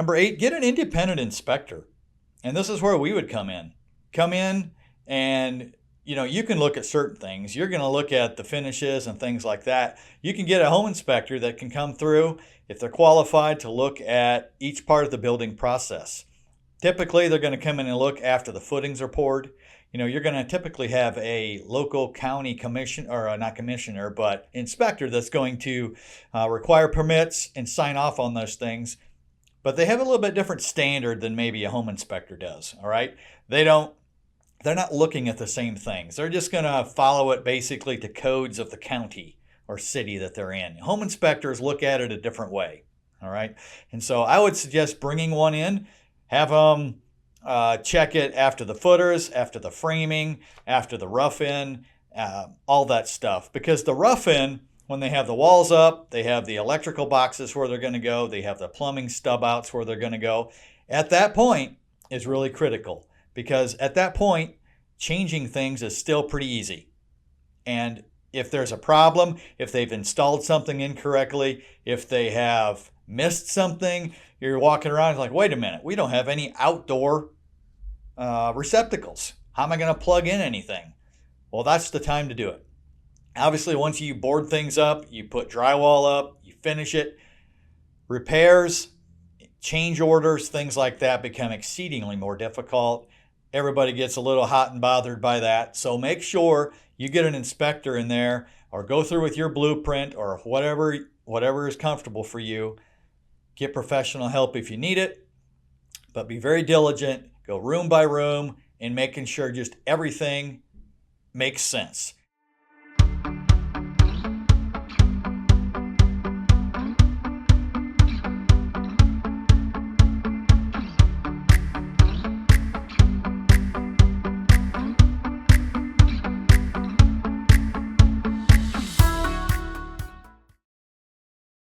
Number 8, get an independent inspector. And this is where we would come in. Come in and you can look at certain things. You're going to look at the finishes and things like that. You can get a home inspector that can come through if they're qualified to look at each part of the building process. Typically, they're going to come in and look after the footings are poured. You're going to typically have a local county commission, or not commissioner, but inspector that's going to require permits and sign off on those things. But they have a little bit different standard than maybe a home inspector does. All right. They're not looking at the same things. They're just going to follow it basically to codes of the county or city that they're in. Home inspectors look at it a different way. All right. And so I would suggest bringing one in, have them check it after the footers, after the framing, after the rough-in, all that stuff. Because the rough-in, when they have the walls up, they have the electrical boxes where they're going to go, they have the plumbing stub outs where they're going to go. At that point is really critical. Because at that point, changing things is still pretty easy. And if there's a problem, if they've installed something incorrectly, if they have missed something, you're walking around like, wait a minute, we don't have any outdoor receptacles. How am I going to plug in anything? Well, that's the time to do it. Obviously, once you board things up, you put drywall up, you finish it, repairs, change orders, things like that become exceedingly more difficult. Everybody gets a little hot and bothered by that. So make sure you get an inspector in there or go through with your blueprint or whatever is comfortable for you. Get professional help if you need it, but be very diligent. Go room by room and making sure just everything makes sense.